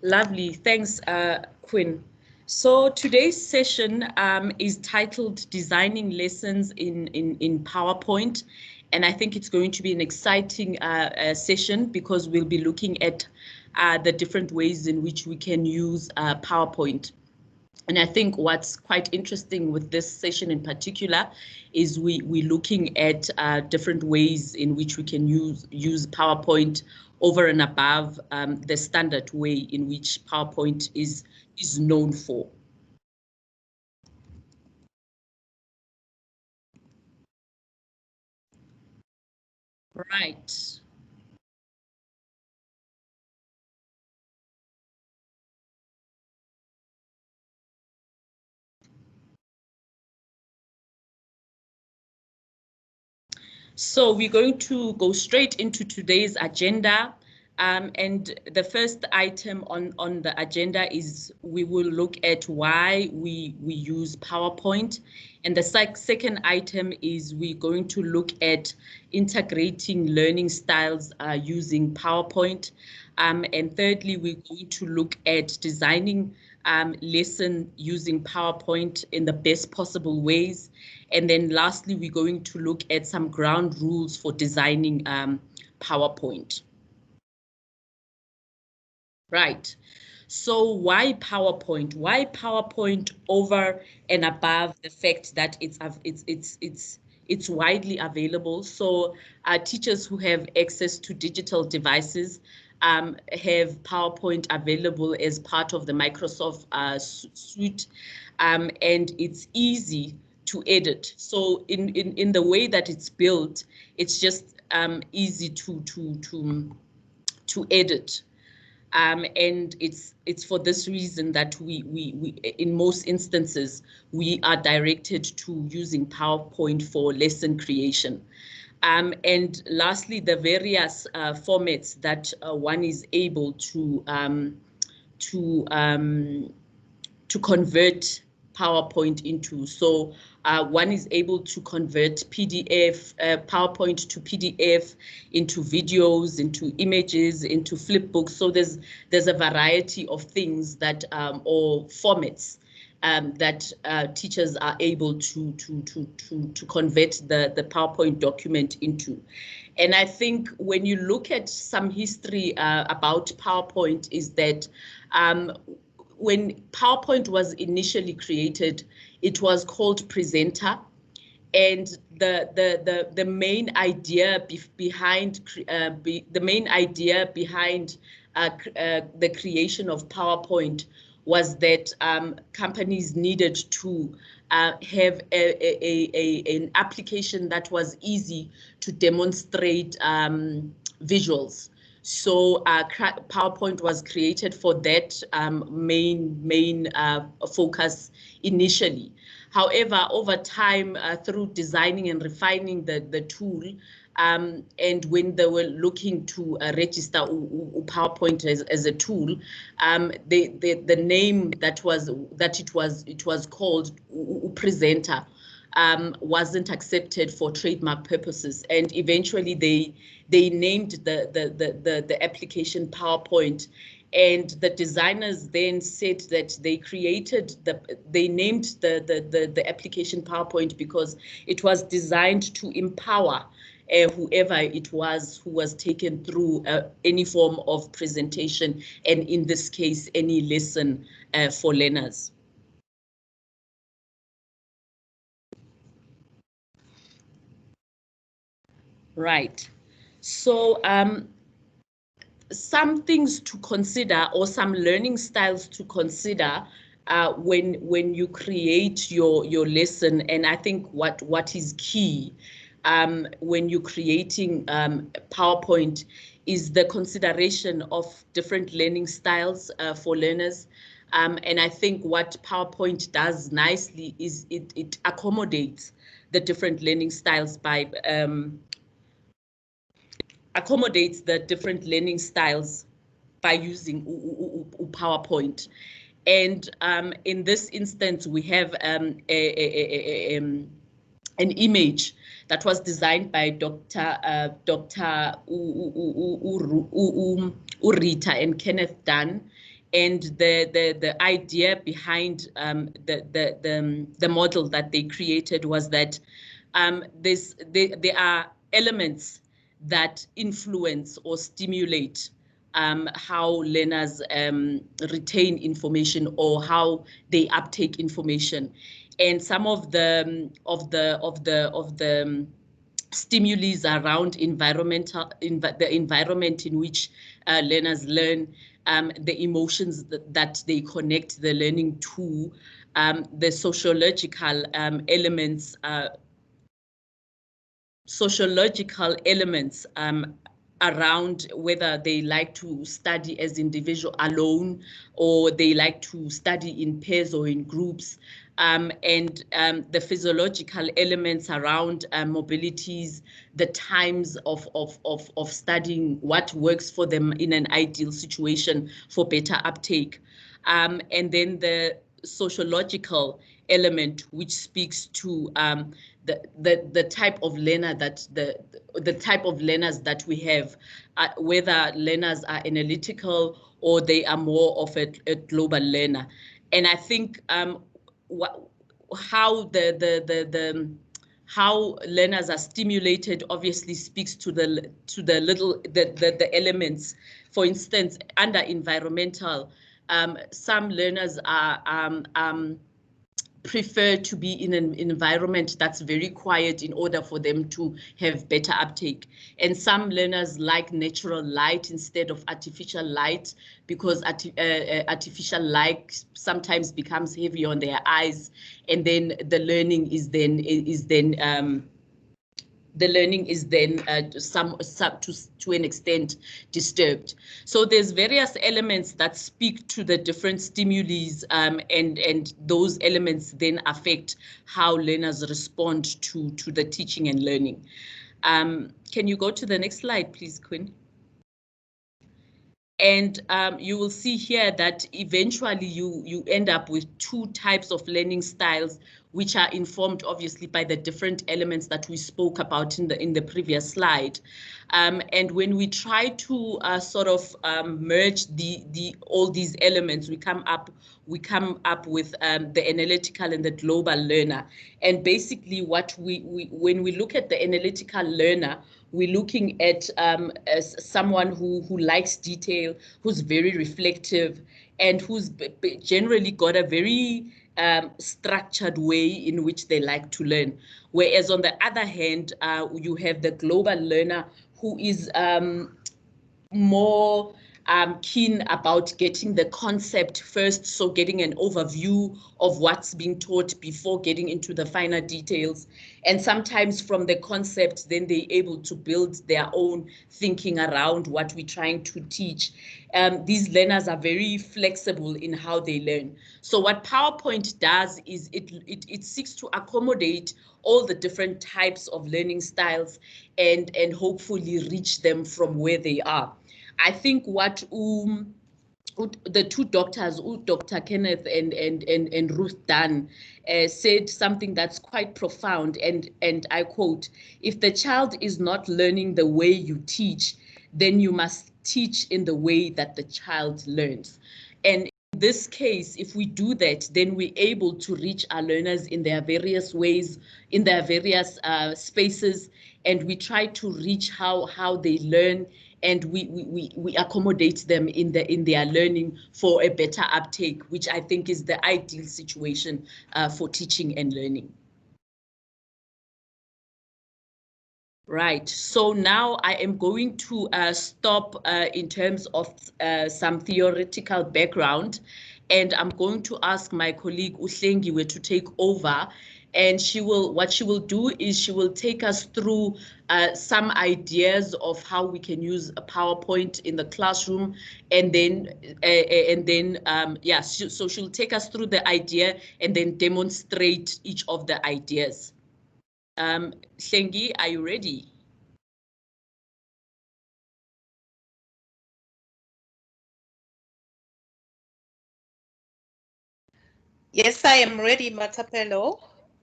Lovely, thanks, Quinn. So today's session is titled Designing Lessons in PowerPoint. And I think it's going to be an exciting session because we'll be looking at the different ways in which we can use PowerPoint. And I think what's quite interesting with this session in particular is we're looking at different ways in which we can use PowerPoint over and above the standard way in which PowerPoint is known for. Right. So we're going to go straight into today's agenda. And the first item on the agenda is we will look at why we use PowerPoint. And the second item is we're going to look at integrating learning styles using PowerPoint. And thirdly, we're going to look at designing lesson using PowerPoint in the best possible ways. And then lastly, we're going to look at some ground rules for designing PowerPoint. Right. So why PowerPoint? Why PowerPoint over and above the fact that it's widely available? So teachers who have access to digital devices have PowerPoint available as part of the Microsoft suite, and it's easy to edit. So in the way that it's built, it's just easy to edit. And it's for this reason that we in most instances we are directed to using PowerPoint for lesson creation. And lastly, the various formats that one is able to convert PowerPoint into. So one is able to convert PowerPoint to PDF, into videos, into images, into flipbooks. So there's a variety of things that or formats that teachers are able to convert the PowerPoint document into. And I think when you look at some history about PowerPoint is that when PowerPoint was initially created, it was called Presenter, and the main idea behind the creation of PowerPoint was that companies needed to have an application that was easy to demonstrate visuals. So PowerPoint was created for that main focus initially. However, over time, through designing and refining the tool, and when they were looking to register PowerPoint as a tool, the name that it was called Presenter wasn't accepted for trademark purposes, and eventually they named the application PowerPoint. And the designers then said that they named the application PowerPoint because it was designed to empower whoever it was who was taken through any form of presentation, and in this case, any lesson for learners. Right. So some things to consider, or some learning styles to consider when you create your lesson. And I think what is key when you're creating PowerPoint is the consideration of different learning styles for learners. And I think what PowerPoint does nicely is it accommodates the different learning styles by using PowerPoint. And in this instance, we have an image that was designed by Dr. Urita and Kenneth Dunn. And the idea behind the model that they created was that there are elements that influence or stimulate how learners retain information or how they uptake information. And some of the stimuli around the environment in which learners learn, the emotions that they connect the learning to, the sociological elements around whether they like to study as individual alone or they like to study in pairs or in groups, and the physiological elements around mobilities, the times of studying, what works for them in an ideal situation for better uptake, and then the sociological element, which speaks to the type of learner that the type of learners that we have, whether learners are analytical or they are more of a global learner. And I think how how learners are stimulated obviously speaks to the elements. For instance, under environmental, some learners are prefer to be in an environment that's very quiet in order for them to have better uptake. And some learners like natural light instead of artificial light, because artificial light sometimes becomes heavy on their eyes, and then the learning is then to an extent disturbed. So there's various elements that speak to the different stimuli, and those elements then affect how learners respond to the teaching and learning. Can you go to the next slide, please, Quinn? And you will see here that eventually you end up with two types of learning styles, which are informed obviously by the different elements that we spoke about in the previous slide. And when we try to sort of merge all these elements, we come up with the analytical and the global learner. And basically what when we look at the analytical learner, we're looking at as someone who likes detail, who's very reflective, and who's generally got a very structured way in which they like to learn. Whereas on the other hand, you have the global learner who is more keen about getting the concept first, so getting an overview of what's being taught before getting into the finer details. And sometimes from the concept, then they're able to build their own thinking around what we're trying to teach. These learners are very flexible in how they learn. So what PowerPoint does is it seeks to accommodate all the different types of learning styles and hopefully reach them from where they are. I think what the two doctors, Dr. Kenneth and Ruth Dunn, said something that's quite profound, and I quote, "If the child is not learning the way you teach, then you must teach in the way that the child learns." And in this case, if we do that, then we're able to reach our learners in their various ways, in their various spaces, and we try to reach how they learn, and we accommodate them in their learning for a better uptake, which I think is the ideal situation for teaching and learning. Right, so now I am going to stop in terms of some theoretical background, and I'm going to ask my colleague Uhlengiwe to take over. And what she will do is she will take us through some ideas of how we can use a PowerPoint in the classroom, and then yeah, so she'll take us through the idea and then demonstrate each of the ideas. Hlengi, are you ready? Yes, I am ready, Matapelo.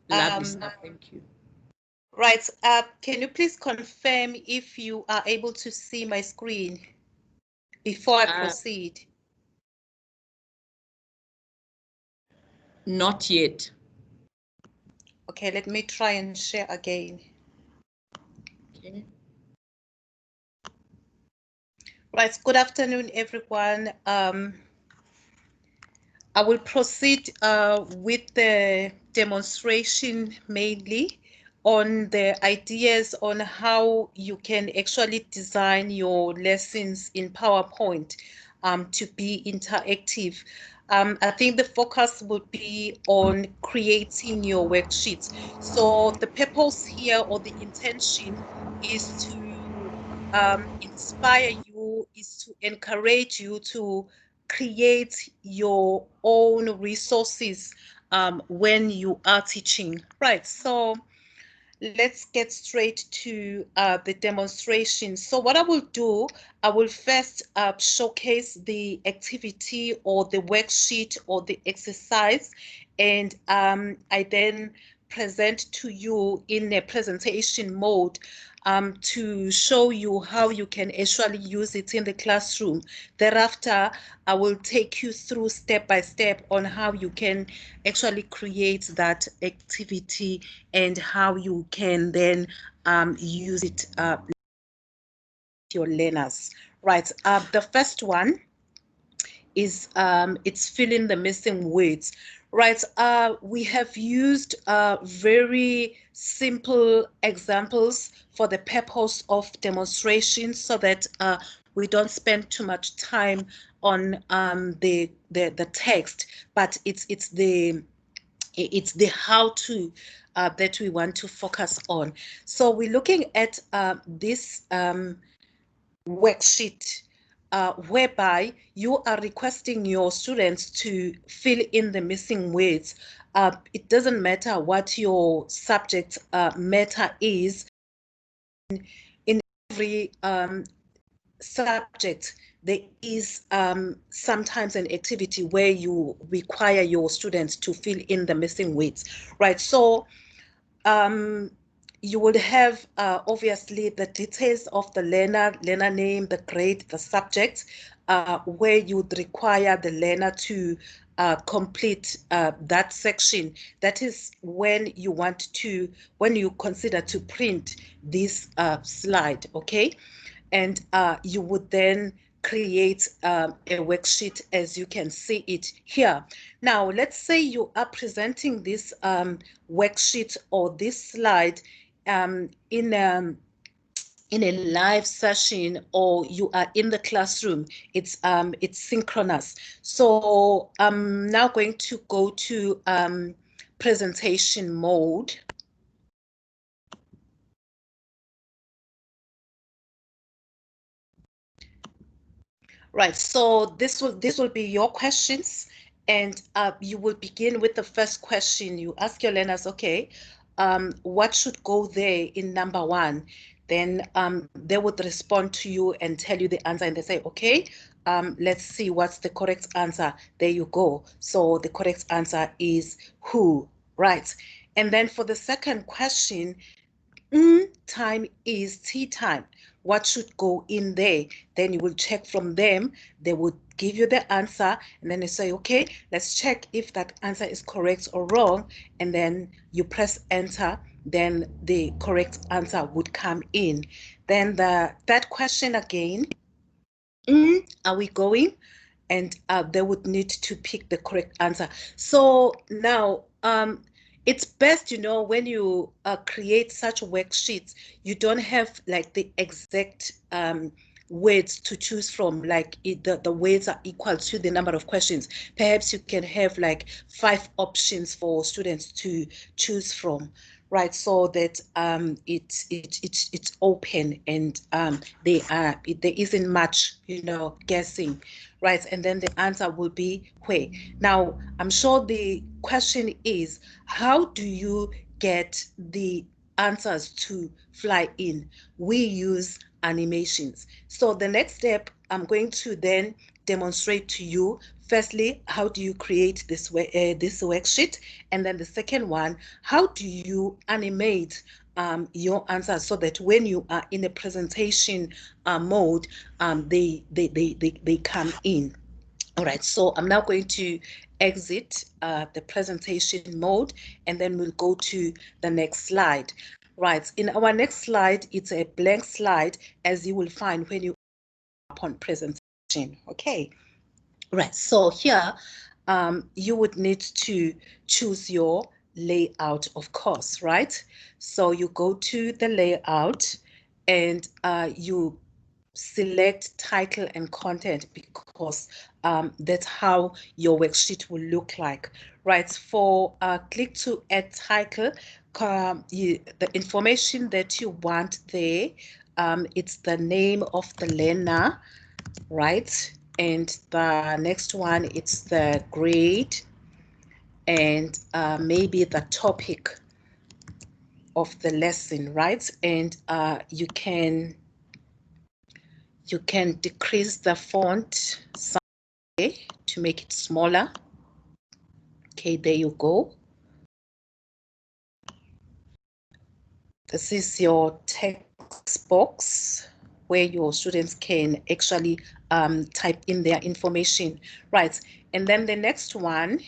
Lovely stuff, thank you. Right, can you please confirm if you are able to see my screen before I proceed? Not yet. Okay, let me try and share again. Okay. Right, good afternoon, everyone. I will proceed with the demonstration mainly on the ideas on how you can actually design your lessons in PowerPoint to be interactive. I think the focus would be on creating your worksheets. So the purpose here, or the intention, is to inspire you, is to encourage you to create your own resources when you are teaching. Right, so let's get straight to the demonstration. So what I will do, I will first showcase the activity or the worksheet or the exercise, and I then present to you in a presentation mode to show you how you can actually use it in the classroom. Thereafter, I will take you through step by step on how you can actually create that activity and how you can then use it your learners. Right, the first one is it's filling the missing words. Right, we have used very simple examples for the purpose of demonstration so that we don't spend too much time on the text, but it's the how to that we want to focus on. So we're looking at this worksheet whereby you are requesting your students to fill in the missing words. It doesn't matter what your subject matter is. In every subject, there is sometimes an activity where you require your students to fill in the missing words, right? So you would have obviously the details of the learner name, the grade, the subject, where you would require the learner to complete that section. That is when you consider to print this slide, okay? And you would then create a worksheet as you can see it here. Now, let's say you are presenting this worksheet or this slide in a live session, or you are in the classroom. It's synchronous. So I'm now going to go to presentation mode. Right, so this will be your questions, and you will begin with the first question. You ask your learners, okay, what should go there in number one? Then they would respond to you and tell you the answer, and they say, okay, let's see what's the correct answer. There you go. So the correct answer is who, right? And then for the second question, time is tea time. What should go in there? Then you will check from them. They would give you the answer, and then you say, okay, let's check if that answer is correct or wrong. And then you press enter. Then the correct answer would come in. Then that question again, are we going? And they would need to pick the correct answer. So now it's best, when you create such worksheets, you don't have like the exact words to choose from, like the words are equal to the number of questions. Perhaps you can have like 5 options for students to choose from, right? So that it's open, and there isn't much guessing, right? And then the answer will be where. Now, I'm sure the question is, how do you get the answers to fly in? We use animations. So the next step, I'm going to then demonstrate to you, firstly, how do you create this worksheet? And then the second one, how do you animate your answers so that when you are in a presentation mode, they come in. All right, so I'm now going to exit the presentation mode, and then we'll go to the next slide. Right, in our next slide, it's a blank slide, as you will find when you upon presentation. Okay, right, so here you would need to choose your layout, of course, right? So you go to the layout and you select title and content, because that's how your worksheet will look like, right? For click to add title, the information that you want there, it's the name of the learner, right? And the next one, it's the grade and maybe the topic of the lesson, right? And you can decrease the font size to make it smaller. Okay, there you go. This is your text box where your students can actually type in their information, right? And then the next one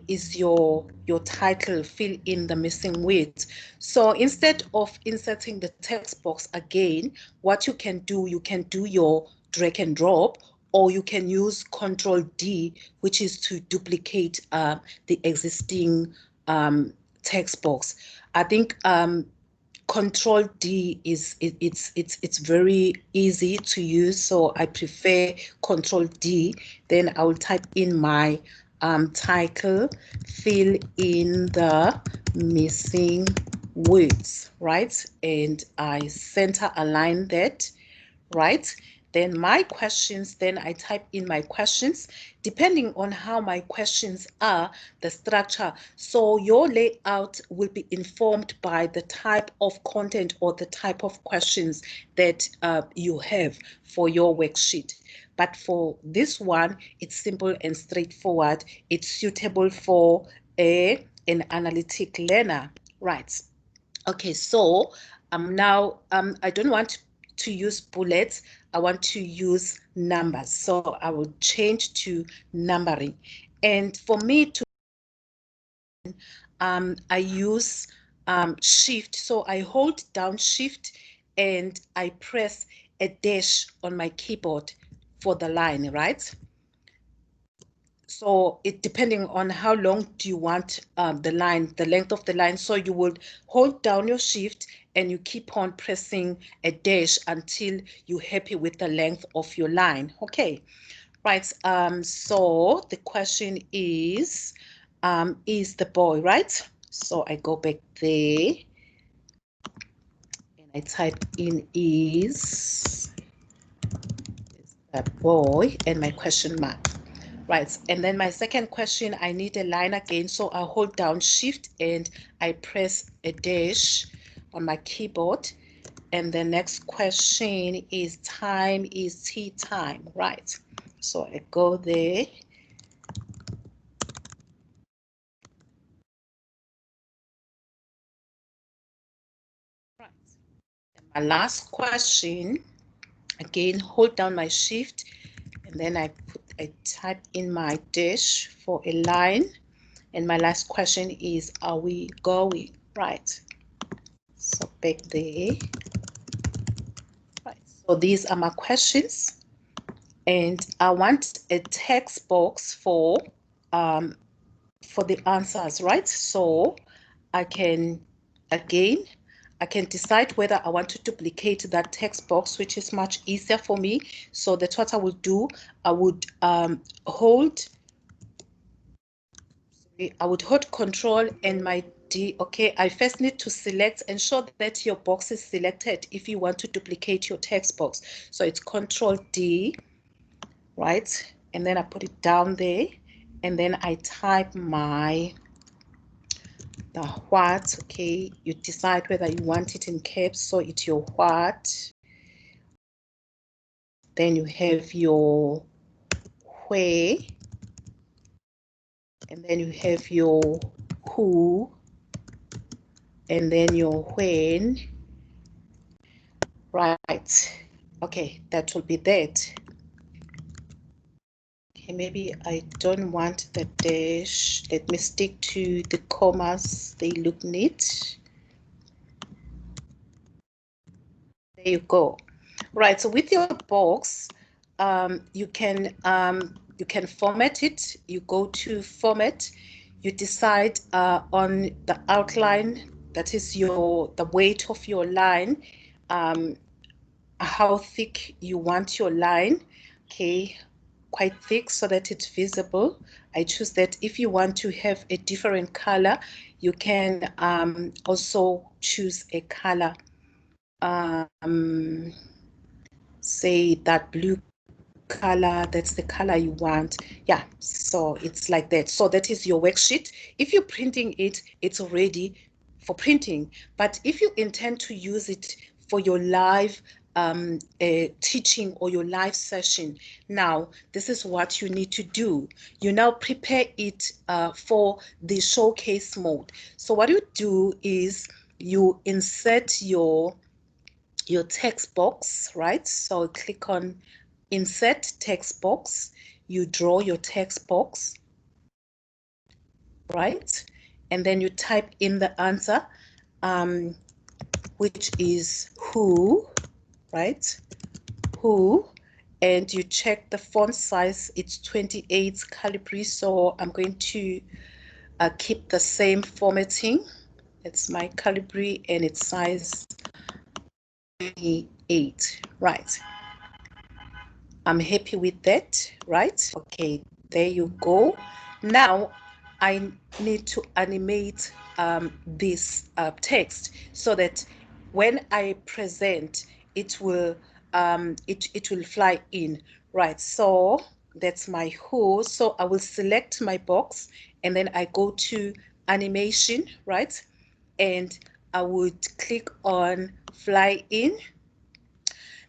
is your title, fill in the missing words. So instead of inserting the text box again, what you can do your drag and drop, or you can use Control D, which is to duplicate the existing text box. I think Control D it's very easy to use, so I prefer Control D. Then I will type in my title, fill in the missing words, right? And I center align that, right? Then my questions, then I type in my questions, depending on how my questions are, the structure. So your layout will be informed by the type of content or the type of questions that you have for your worksheet. But for this one, it's simple and straightforward. It's suitable for an analytic learner, right? Okay, so now I don't want to use bullets. I want to use numbers. So I will change to numbering. And for me to I use shift. So I hold down shift and I press a dash on my keyboard for the line, right? So it depending on how long do you want the line, the length of the line. So you will hold down your shift and you keep on pressing a dash until you're happy with the length of your line. Okay, right. So the question is the boy, right? So I go back there and I type in is the boy and my question mark. Right, and then my second question, I need a line again, so I hold down shift and I press a dash on my keyboard. And the next question is time is tea time, right? So I go there. Right. And my last question, again, hold down my shift and then I type in my dash for a line. And my last question is, are we going? Right. So back there. Right. So these are my questions. And I want a text box for the answers, right? So I can, again, I can decide whether I want to duplicate that text box, which is much easier for me. So that's what I will do. I would hold Control and my D. Okay, I first need to select, ensure that your box is selected if you want to duplicate your text box. So it's Control D, right? And then I put it down there, and then I type the what. Okay, you decide whether you want it in caps, so it's your what. Then you have your where, and then you have your who, and then your when. Right. Okay, that will be that. Okay, maybe I don't want the dash. Let me stick to the commas. They look neat. There you go. Right, so with your box, you can format it. You go to format, you decide on the outline, that is the weight of your line, how thick you want your line. Okay, quite thick so that it's visible. I choose that. If you want to have a different color, you can also choose a color. Say that blue color, that's the color you want. Yeah, so it's like that. So that is your worksheet. If you're printing it, it's already for printing. But if you intend to use it for your live teaching or your live session, now this is what you need to do. You now prepare it for the showcase mode. So what you do is you insert your text box, right? So click on insert text box. You draw your text box, right? And then you type in the answer, which is who, right? Who, and you check the font size. It's 28 Calibri, so I'm going to keep the same formatting. It's my Calibri and its size 28, right? I'm happy with that, right? Okay, there you go. Now I need to animate this text so that when I present, it will it will fly in, right? So that's my who. So I will select my box and then I go to animation, right? And I would click on fly in.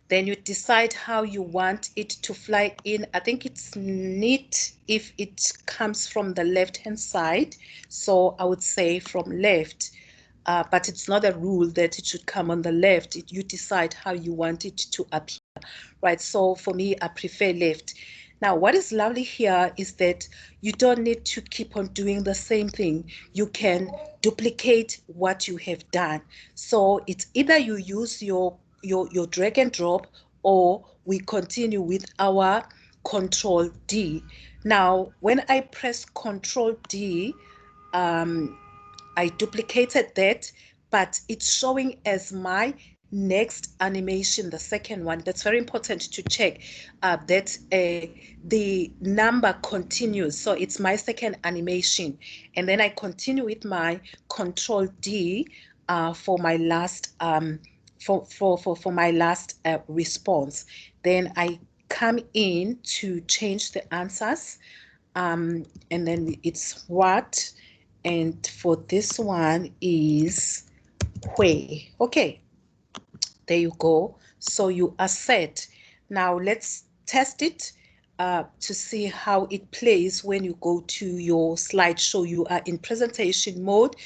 Then you decide how you want it to fly in. I think it's neat if it comes from the left-hand side. So I would say from left, but it's not a rule that it should come on the left. You decide how you want it to appear, right? So for me, I prefer left. Now, what is lovely here is that you don't need to keep on doing the same thing. You can duplicate what you have done. So it's either you use your drag and drop, or we continue with our Control D. Now, when I press Control D, I duplicated that, but it's showing as my next animation, the second one. That's very important to check that the number continues. So it's my second animation. And then I continue with my Control D for my last for my last response. Then I come in to change the answers, and then it's what, and for this one is where. Okay, there you go. So you are set. Now let's test it to see how it plays when you go to your slideshow. You are in presentation mode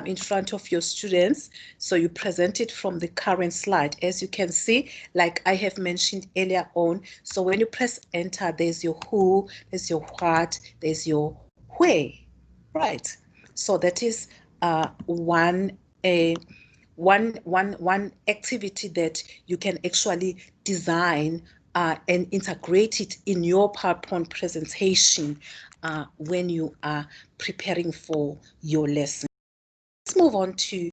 in front of your students. So you present it from the current slide. As you can see, like I have mentioned earlier on, so when you press enter, there's your who, there's your what, there's your where, right? So that is one activity that you can actually design and integrate it in your PowerPoint presentation when you are preparing for your lesson. Let's move on to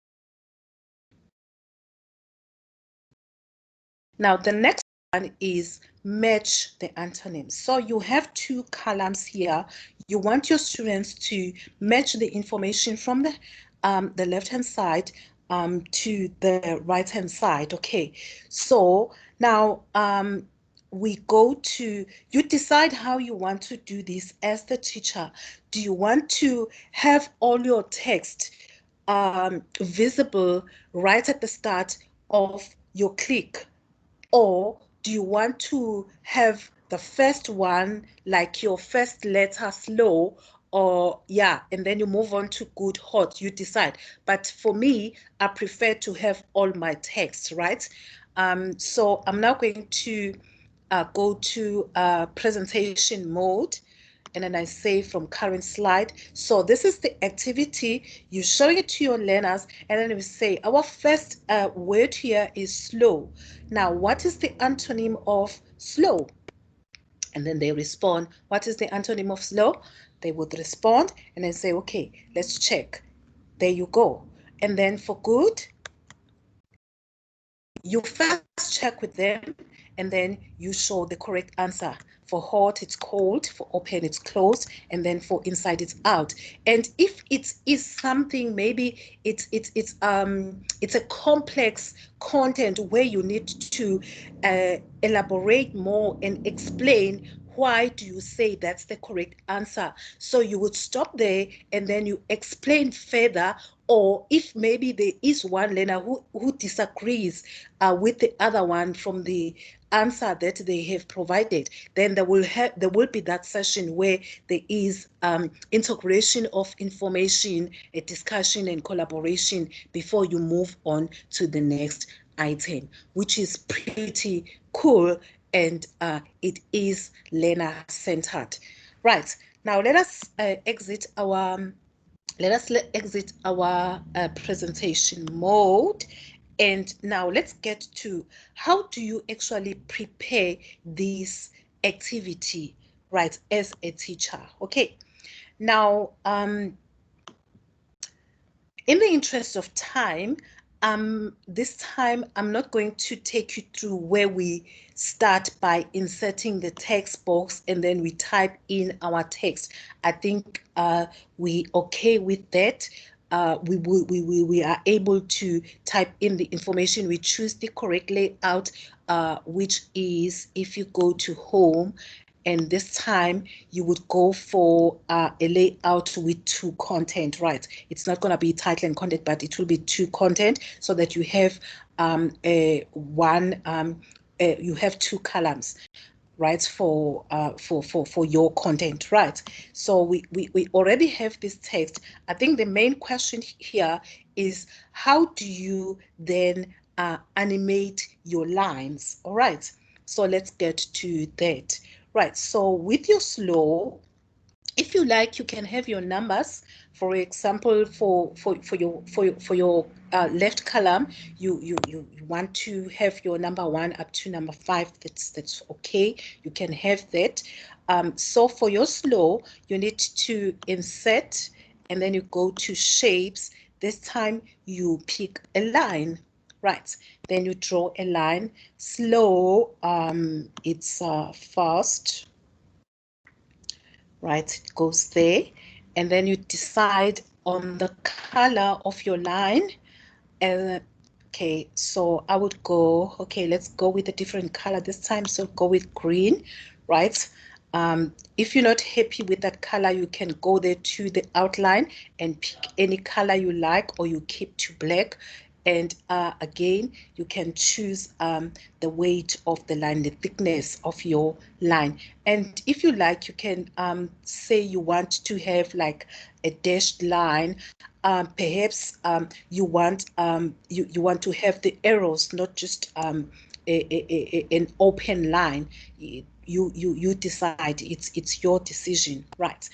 now the next one is match the antonyms. So you have two columns here. You want your students to match the information from the left-hand side to the right-hand side. Okay, so now we go to, you decide how you want to do this as the teacher. Do you want to have all your text visible right at the start of your click? Or do you want to have the first one, like your first letter slow, or yeah, and then you move on to good, hot, you decide. But for me, I prefer to have all my text, right? So I'm now going to go to presentation mode. and then I say from current slide. So this is the activity. You're showing it to your learners, and then we say our first word here is slow. Now, what is the antonym of slow? And then they respond, what is the antonym of slow? They would respond and then say, okay, let's check. There you go. And then for good, you first check with them, and then you show the correct answer. For hot, it's cold. For open, it's closed. And then for inside, it's out. And if it is something, maybe it's a complex content where you need to elaborate more and explain why do you say that's the correct answer. So you would stop there and then you explain further. Or if maybe there is one learner who disagrees with the other one from the answer that they have provided, then there will be that session where there is integration of information, a discussion and collaboration before you move on to the next item, which is pretty cool, and it is learner centered. Right, now let us exit our presentation mode. And now let's get to how do you actually prepare this activity, right, as a teacher. Okay, now in the interest of time, this time I'm not going to take you through where we start by inserting the text box and then we type in our text. I think we okay with that. We are able to type in the information. We choose the correct layout, which is if you go to home, and this time you would go for a layout with two content, right? It's not going to be title and content, but it will be two content, so that you have you have two columns, right, for your content, right? So we already have this text. I think the main question here is how do you then animate your lines? All right, so let's get to that. Right, so with your slow, if you like, you can have your numbers. For example, for your left column, you want to have your number 1 up to number 5. That's okay. You can have that. So for your slow, you need to insert, and then you go to shapes. This time you pick a line. Right, then you draw a line. Slow, it's fast, right? It goes there, and then you decide on the color of your line. And okay, so I would go, okay, let's go with a different color this time. So go with green, right? If you're not happy with that color, you can go there to the outline and pick any color you like, or you keep to black. And again, you can choose the weight of the line, the thickness of your line. And if you like, you can say you want to have like a dashed line. Perhaps you want to have the arrows, not just an open line. You decide. It's your decision, right?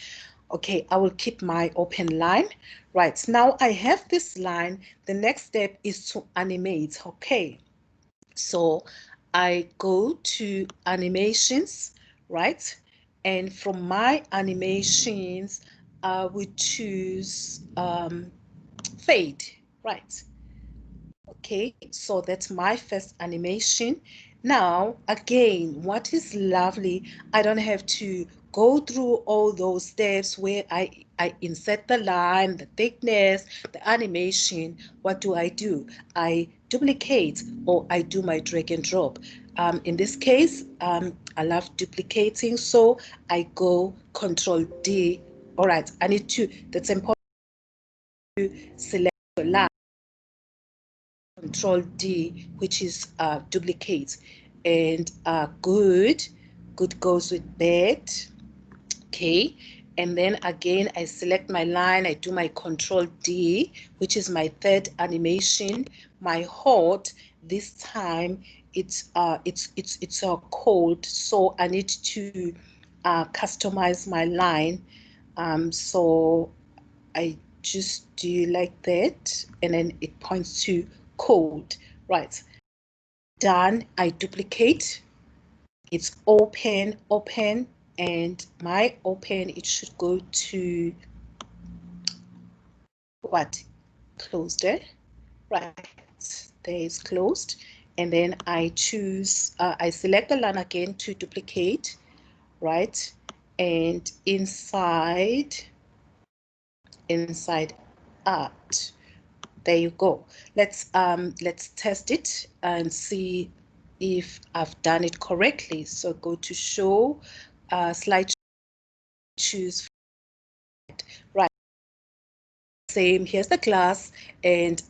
Okay, I will keep my open line. Right, now I have this line. The next step is to animate. Okay, so I go to animations, right? And from my animations, I would choose fade, right? Okay, so that's my first animation. Now, again, what is lovely, I don't have to go through all those steps where I insert the line, the thickness, the animation. What do? I duplicate, or I do my drag and drop. In this case, I love duplicating, so I go Control D. All right, I need to, that's important to select the line. Control D, which is duplicate, and good goes with bad. Okay, and then again I select my line, I do my Control D, which is my third animation. My hot, this time it's cold, so I need to customize my line. So I just do like that, and then it points to code. Right, done. I duplicate. It's open, and my open, it should go to what? Closed it. Right, there is closed. And then I choose, I select the line again to duplicate, right? And inside art, there you go. Let's test it and see if I've done it correctly. So go to show, slide, choose, right. Same, here's the class, and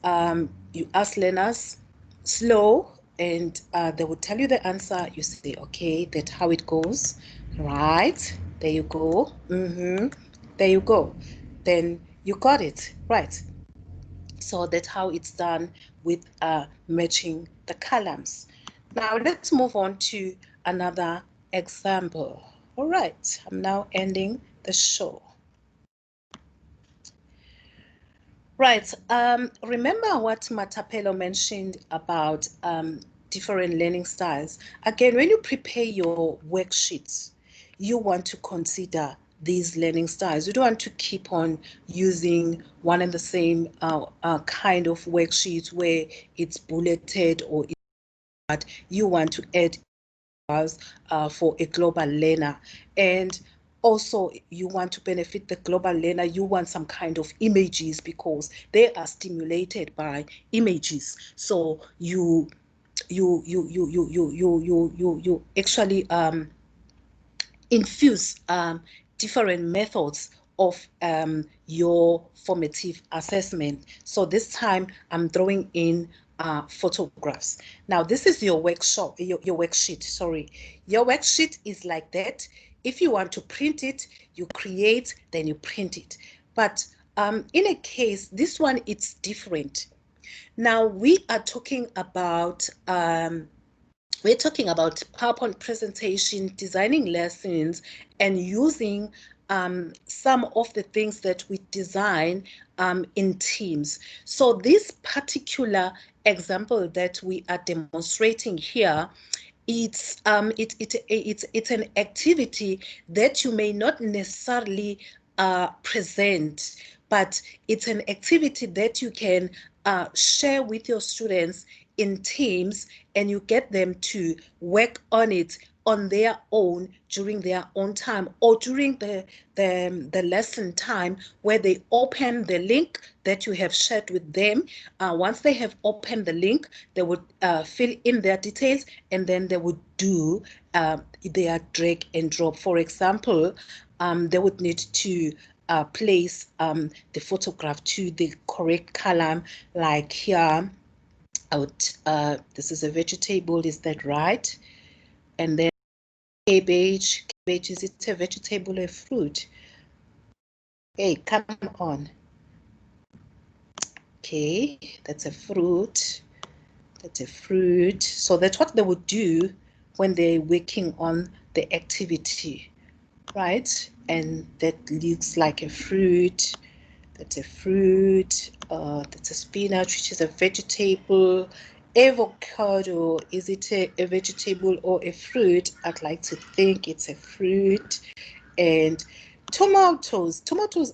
you ask learners slow, and they will tell you the answer. You say, okay, that's how it goes. Right, there you go. There you go. Then you got it, right? So that's how it's done with matching the columns. Now let's move on to another example. All right, I'm now ending the show. Right. Remember what Matapelo mentioned about different learning styles. Again, when you prepare your worksheets, you want to consider these learning styles. You don't want to keep on using one and the same kind of worksheet where it's bulleted, or but you want to add for a global learner. And also, you want to benefit the global learner, you want some kind of images because they are stimulated by images. So you actually infuse different methods of your formative assessment. So this time I'm throwing in photographs. Now this is your workshop, your worksheet, sorry. Your worksheet is like that. If you want to print it, you create, then you print it. But in a case, this one, it's different. Now we are talking about PowerPoint presentation, designing lessons, and using some of the things that we design in teams. So this particular example that we are demonstrating here, it's an activity that you may not necessarily present, but it's an activity that you can share with your students in teams, and you get them to work on it on their own during their own time, or during the lesson time, where they open the link that you have shared with them. Once they have opened the link, they would fill in their details, and then they would do their drag and drop. For example, they would need to place the photograph to the correct column, like here. This is a vegetable, is that right? And then cabbage, is it a vegetable or a fruit? Hey, come on. Okay, that's a fruit. That's a fruit. So that's what they would do when they're working on the activity, right? And that looks like a fruit. That's a fruit. That's a spinach, which is a vegetable. Avocado, is it a vegetable or a fruit? I'd like to think it's a fruit. And tomatoes,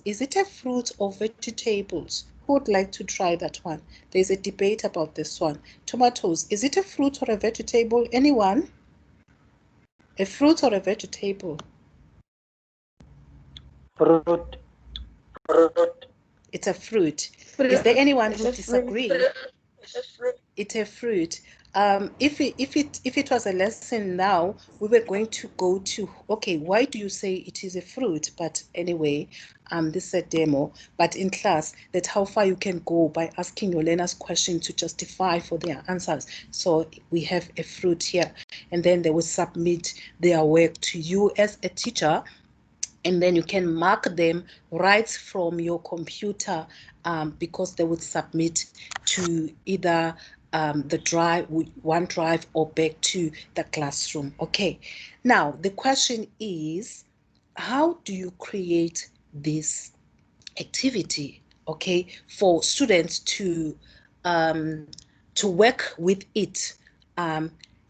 is it a fruit or vegetables? Who would like to try that one? There's a debate about this one. Tomatoes, is it a fruit or a vegetable? Anyone? A fruit or a vegetable? Fruit. It's a fruit. Is there anyone who disagrees? It's a fruit. If it was a lesson now, we were going to go to, okay, why do you say it is a fruit? But anyway, this is a demo. But in class, that's how far you can go by asking your learners questions to justify for their answers. So we have a fruit here, and then they will submit their work to you as a teacher, and then you can mark them right from your computer, because they would submit to either the OneDrive or back to the classroom. Okay, now the question is, how do you create this activity, okay, for students to work with it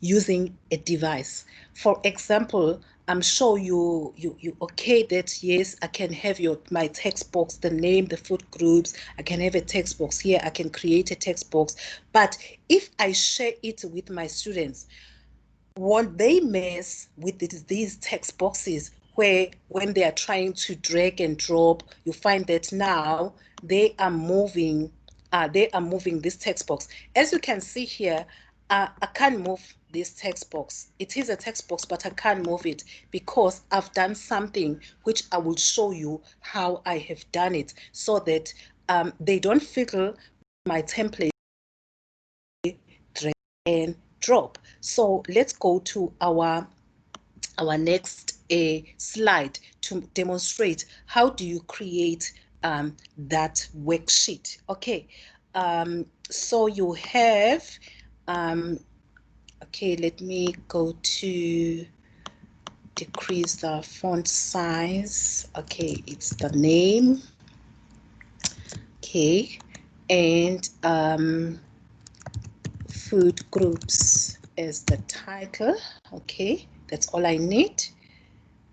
using a device? For example, I'm sure you okay that yes, I can have my text box, the name, the food groups. I can have a text box here. I can create a text box. But if I share it with my students, won't they mess with these text boxes where when they are trying to drag and drop, you find that now they are moving this text box. As you can see here, I can't move this text box. It is a text box, but I can't move it because I've done something which I will show you how I have done it so that they don't fiddle my template, drag and drop. So let's go to our next slide to demonstrate how do you create that worksheet. Okay, so you have okay, let me go to decrease the font size. Okay, it's the name. Okay, and food groups as the title. Okay, that's all I need.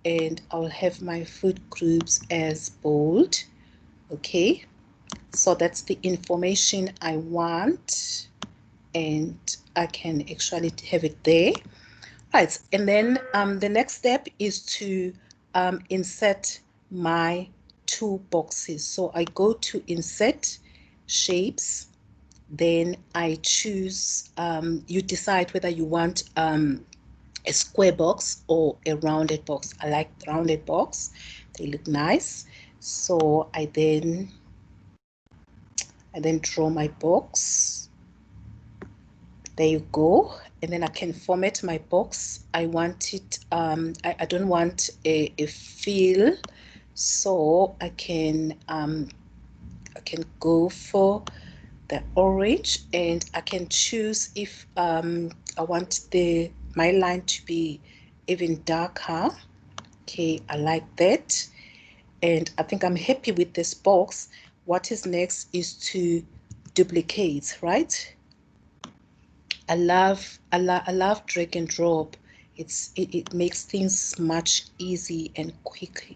And I'll have my food groups as bold. Okay, so that's the information I want, and I can actually have it there. Right, and then the next step is to insert my two boxes. So I go to insert shapes, then I choose, you decide whether you want a square box or a rounded box. I like rounded box, they look nice. So I then draw my box. There you go. And then I can format my box. I want it, I don't want a fill, so I can go for the orange, and I can choose if I want my line to be even darker. Okay, I like that, and I think I'm happy with this box. What is next is to duplicate, right? I love drag and drop. It makes things much easy and quicker,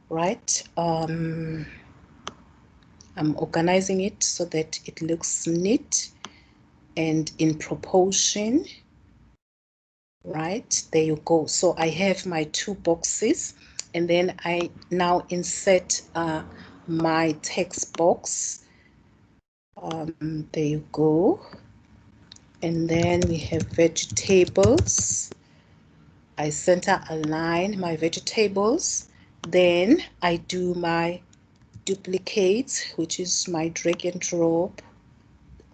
right? I'm organizing it so that it looks neat and in proportion. Right, there you go. So I have my two boxes, and then I now insert my text box. There you go. And then we have vegetables. I center align my vegetables. Then I do my duplicate, which is my drag and drop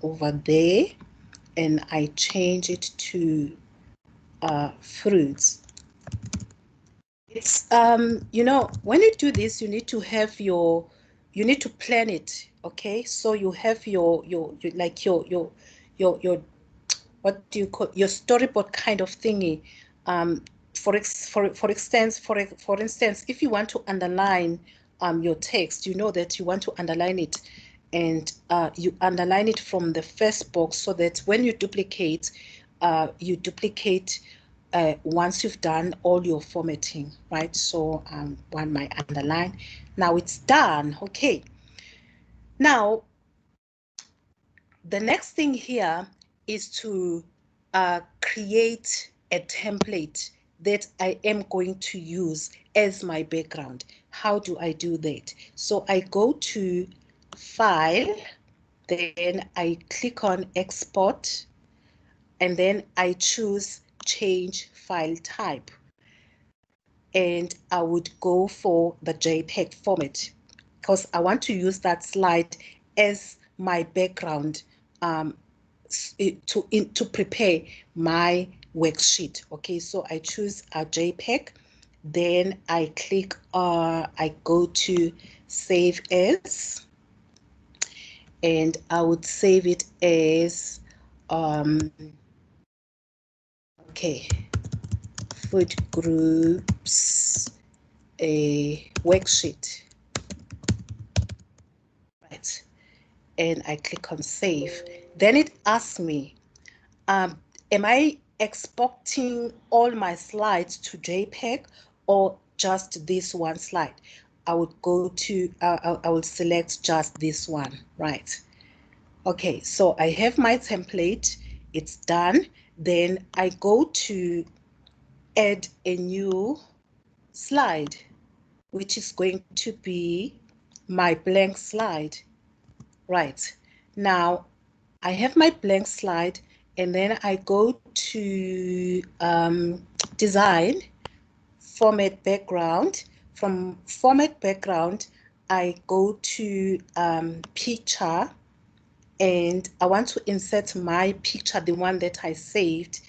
over there, and I change it to fruits. It's you know, when you do this, you need to have you need to plan it. Okay, so you have your like your what do you call your storyboard kind of thingy. For instance, if you want to underline your text, you know that you want to underline it, and you underline it from the first box so that when you duplicate once you've done all your formatting, right? So one my underline. Now it's done. Okay. Now the next thing here is to create a template that I am going to use as my background. How do I do that? So I go to File, then I click on Export, and then I choose Change File Type. And I would go for the JPEG format because I want to use that slide as my background to prepare my worksheet. Okay, so I choose a JPEG, then I click I go to Save As, and I would save it as okay, food group oops, a worksheet, right? And I click on save. Then it asks me, am I exporting all my slides to JPEG or just this one slide? I would go to, I will select just this one, right? Okay, so I have my template, it's done. Then I go to add a new slide, which is going to be my blank slide. Right, now I have my blank slide, and then I go to design, format background. From format background, I go to picture, and I want to insert my picture, the one that I saved,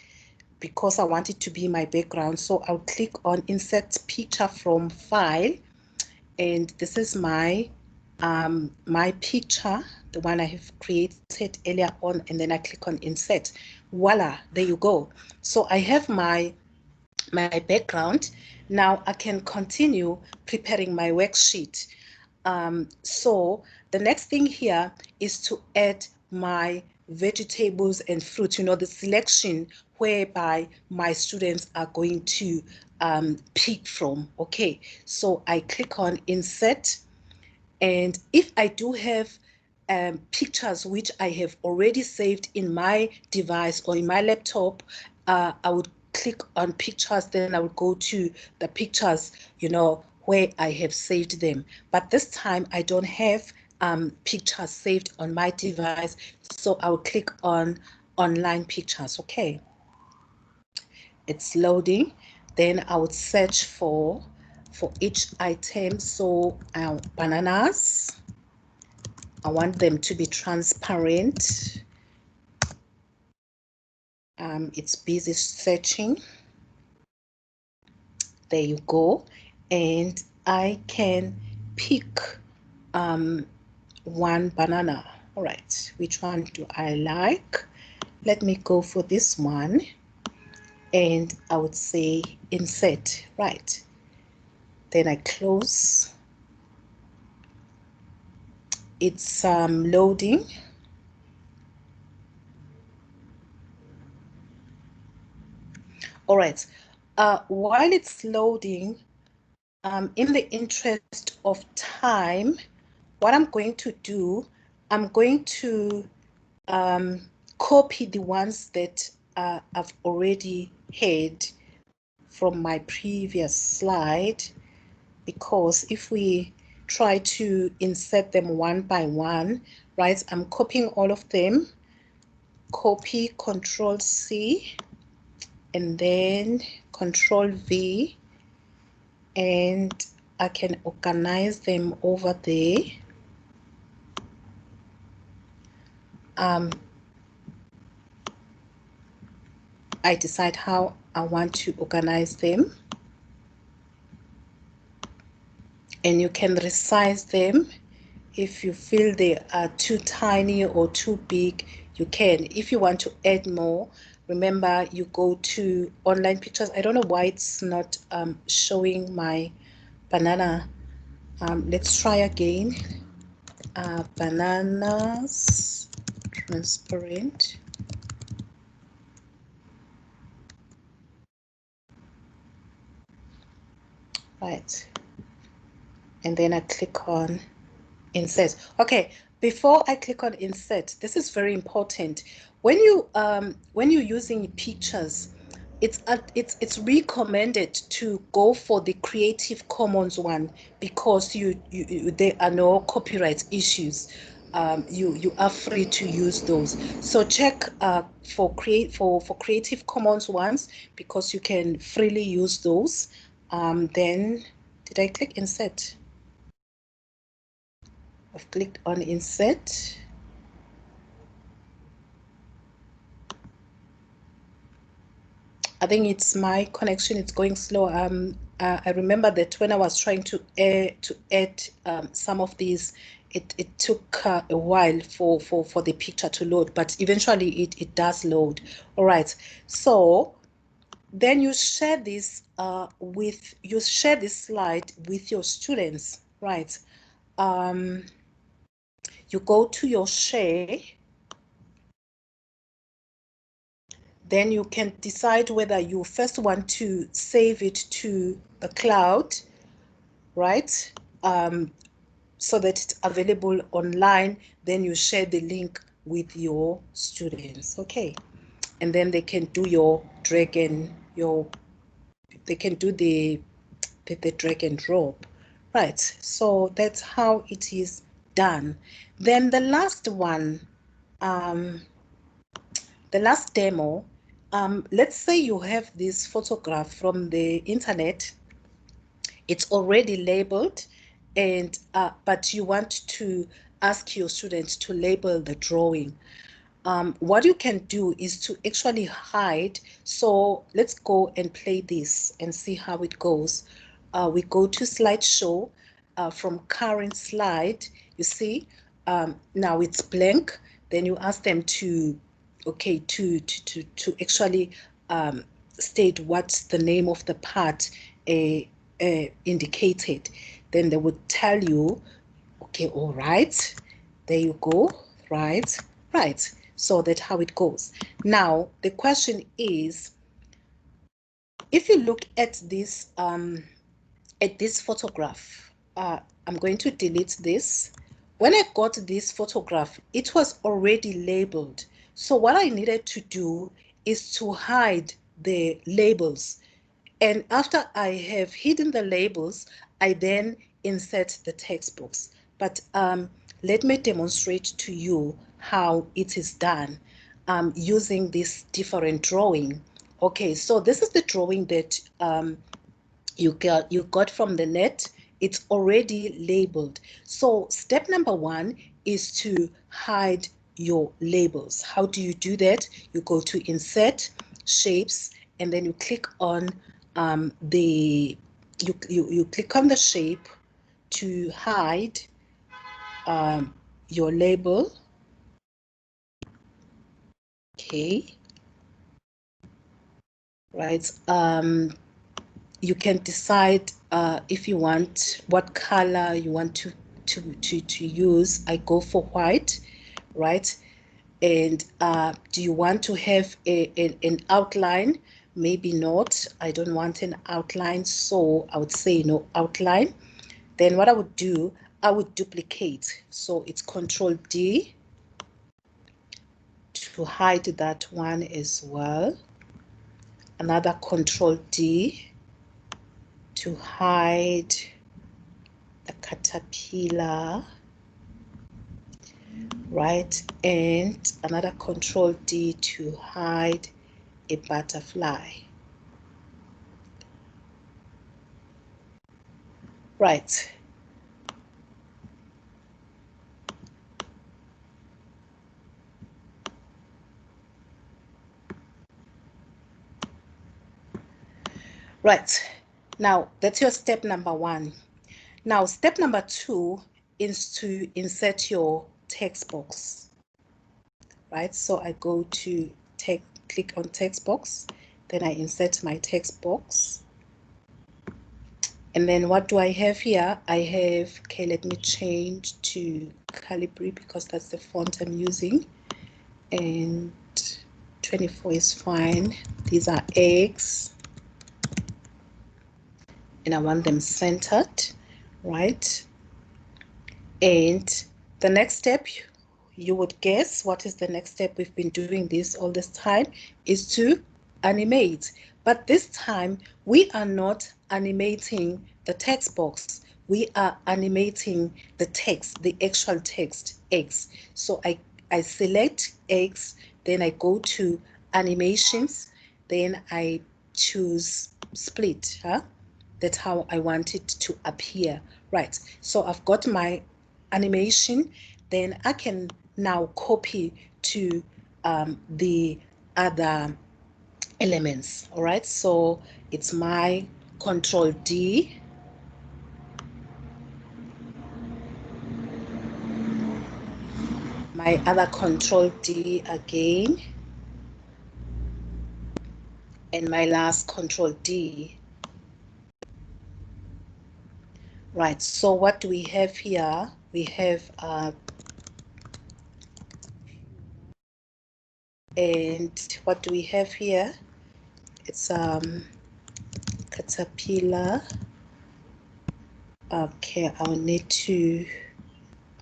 because I want it to be my background. So I'll click on insert picture from file, and this is my my picture, the one I have created earlier on, and then I click on insert. Voila, there you go. So I have my background. Now I can continue preparing my worksheet. So the next thing here is to add my vegetables and fruit, you know, the selection whereby my students are going to pick from. Okay, so I click on insert, and if I do have pictures which I have already saved in my device or in my laptop, I would click on pictures, then I would go to the pictures, you know, where I have saved them. But this time I don't have pictures saved on my device, so I will click on online pictures. Okay, it's loading. Then I would search for each item. So bananas, I want them to be transparent. It's busy searching. There you go. And I can pick one banana. All right, which one do I like? Let me go for this one. And I would say insert, right? Then I close. It's loading. All right, while it's loading, in the interest of time, what I'm going to do, I'm going to copy the ones that I've already had from my previous slide, because if we try to insert them one by one, right, I'm copying all of them, copy, Control C, and then Control V, and I can organize them over there. I decide how I want to organize them, and you can resize them. If you feel they are too tiny or too big, you can. If you want to add more, remember you go to online pictures. I don't know why it's not showing my banana. Let's try again. Bananas, transparent. Right. And then I click on insert. Okay, before I click on insert, this is very important. When you're using pictures, it's recommended to go for the Creative Commons one, because there are no copyright issues. You are free to use those. So check for Creative Commons ones, because you can freely use those. Then did I click insert? I've clicked on insert. I think it's my connection, it's going slow. I remember that when I was trying to add some of these, it took a while for the picture to load, but eventually it does load. All right, so then you share this slide with your students, right? You go to your share, then you can decide whether you first want to save it to the cloud, right? So that it's available online. Then you share the link with your students, okay? And then they can do they can do the drag and drop, right? So that's how it is done. Then the last one, the last demo, let's say you have this photograph from the internet. It's already labeled, and but you want to ask your students to label the drawing. What you can do is to actually hide. So let's go and play this and see how it goes. We go to slideshow, from current slide, you see, now it's blank. Then you ask them to, okay, to actually state what's the name of the part indicated. Then they would tell you, okay, all right, there you go, right. So that's how it goes. Now the question is, if you look at this photograph, I'm going to delete this. When I got this photograph, it was already labeled. So what I needed to do is to hide the labels. And after I have hidden the labels, I then insert the text box. But let me demonstrate to you how it is done using this different drawing. Okay, so this is the drawing that you got from the net. It's already labeled. So step number one is to hide your labels. How do you do that? You go to insert shapes, and then you click on you click on the shape to hide your label. Okay, right. You can decide if you want what color you want to use. I go for white, right? And do you want to have an outline? Maybe not. I don't want an outline, so I would say no outline. Then what I would do, I would duplicate. So it's Control D to hide that one as well. Another Control D to hide the caterpillar, right? And another Control D to hide a butterfly. Right. Right. Now that's your step number one. Now step number two is to insert your text box. Right. So I go to click on text box, then I insert my text box. And then what do I have here? I have, okay, let me change to Calibri because that's the font I'm using. And 24 is fine. These are eggs. And I want them centered, right? And the next step, you would guess what is the next step. We've been doing this all this time, is to animate. But this time we are not animating the text box. We are animating the text, the actual text, X. So I select X, then I go to animations, then I choose split. That's how I want it to appear. Right. So I've got my animation, then I can now copy to the other elements. All right, so it's my Control D, my other Control D again, and my last Control D. Right, so what do we have here? We have and what do we have here? It's caterpillar. Okay, I'll need to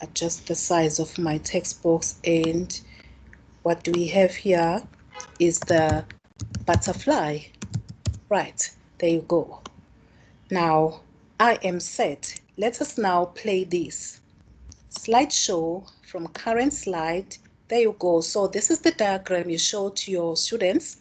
adjust the size of my text box, and what do we have here is the butterfly. Right, there you go. Now I am set. Let us now play this slideshow from current slide. There you go. So this is the diagram you show to your students,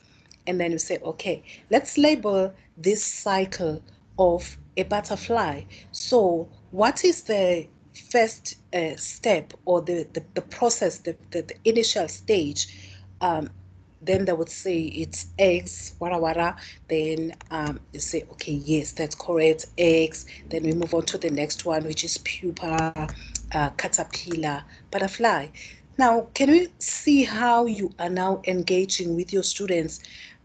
and then you say, okay, let's label this cycle of a butterfly. So what is the first step, or the process, the initial stage? Then they would say it's eggs, wara wara. Then you say, okay, yes, that's correct, eggs. Then we move on to the next one, which is pupa, caterpillar, butterfly. Now, can we see how you are now engaging with your students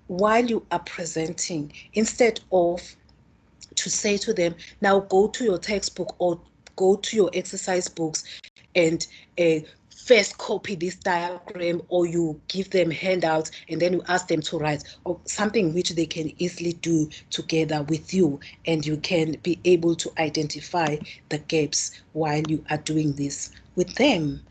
while you are presenting, instead of to say to them, now go to your textbook or go to your exercise books and first copy this diagram, or you give them handouts and then you ask them to write, or something which they can easily do together with you, and you can be able to identify the gaps while you are doing this with them.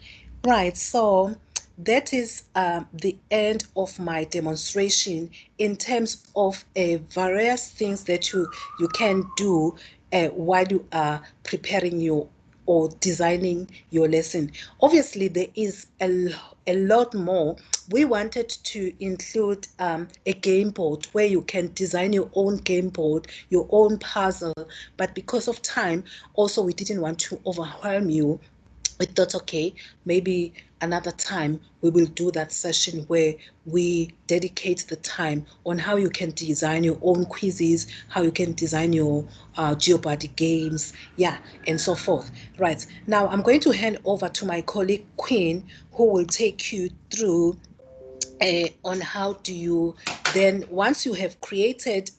Right, so that is the end of my demonstration in terms of various things that you can do while you are preparing your or designing your lesson. Obviously, there is a lot more. We wanted to include a game board where you can design your own game board, your own puzzle, but because of time, also we didn't want to overwhelm you. We thought, okay, maybe another time we will do that session where we dedicate the time on how you can design your own quizzes, how you can design your Jeopardy games, yeah, and so forth. Right, now I'm going to hand over to my colleague Queen, who will take you through on how do you then, once you have created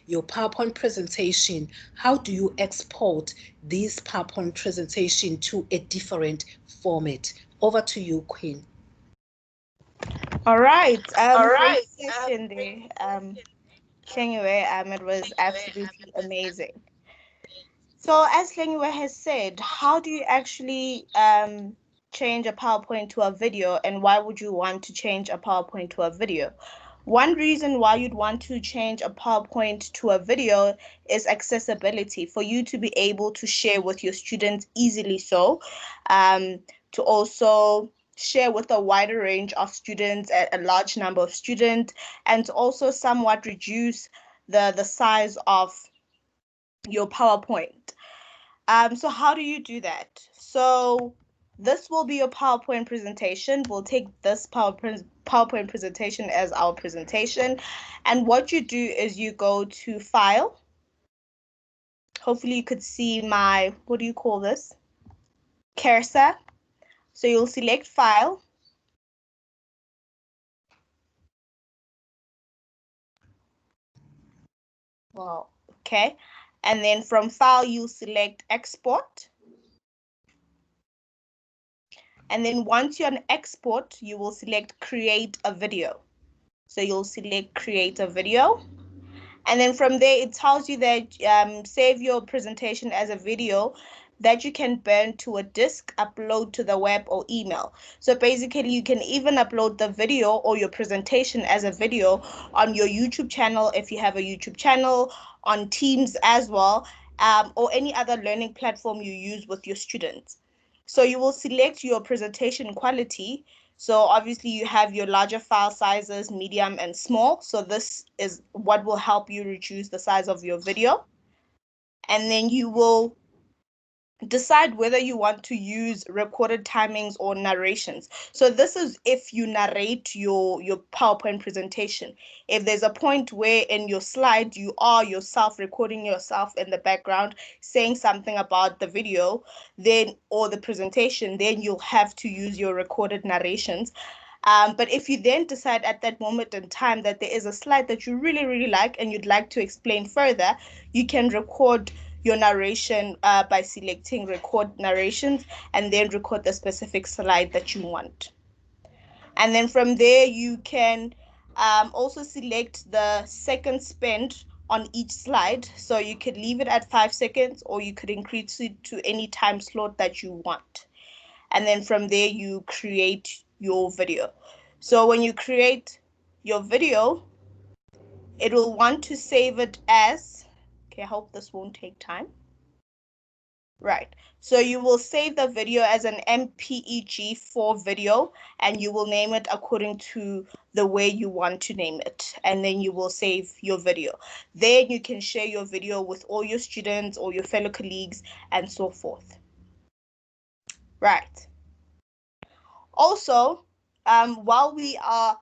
your PowerPoint presentation, how do you export this PowerPoint presentation to a different format? Over to you, Queen. All right. Great session there. Hlengiwe, it was absolutely amazing. So, as Hlengiwe has said, how do you actually change a PowerPoint to a video, and why would you want to change a PowerPoint to a video? One reason why you'd want to change a PowerPoint to a video is accessibility, for you to be able to share with your students easily, so to also share with a wider range of students, a large number of students, and to also somewhat reduce the size of your PowerPoint. So how do you do that? So this will be your PowerPoint presentation. We'll take this PowerPoint presentation as our presentation. And what you do is you go to File. Hopefully you could see my, what do you call this? Cursor. So you'll select File. Well, okay. And then from File, you'll select Export. And then once you're on Export, you will select Create a Video. So you'll select Create a Video. And then from there, it tells you that save your presentation as a video that you can burn to a disk, upload to the web, or email. So basically, you can even upload the video or your presentation as a video on your YouTube channel if you have a YouTube channel, on Teams as well, or any other learning platform you use with your students. So you will select your presentation quality. So obviously you have your larger file sizes, medium and small. So this is what will help you reduce the size of your video. And then you will decide whether you want to use recorded timings or narrations. So this is if you narrate your PowerPoint presentation. If there's a point where in your slide you are yourself recording yourself in the background saying something about the video, then or the presentation, then you'll have to use your recorded narrations. But if you then decide at that moment in time that there is a slide that you really, really like and you'd like to explain further, you can record your narration by selecting record narrations and then record the specific slide that you want. And then from there, you can also select the second spend on each slide. So you could leave it at 5 seconds or you could increase it to any time slot that you want. And then from there, you create your video. So when you create your video, it will want to save it as, okay, I hope this won't take time. Right, so you will save the video as an MPEG-4 video and you will name it according to the way you want to name it. And then you will save your video. Then you can share your video with all your students or your fellow colleagues and so forth. Right. Also, while we are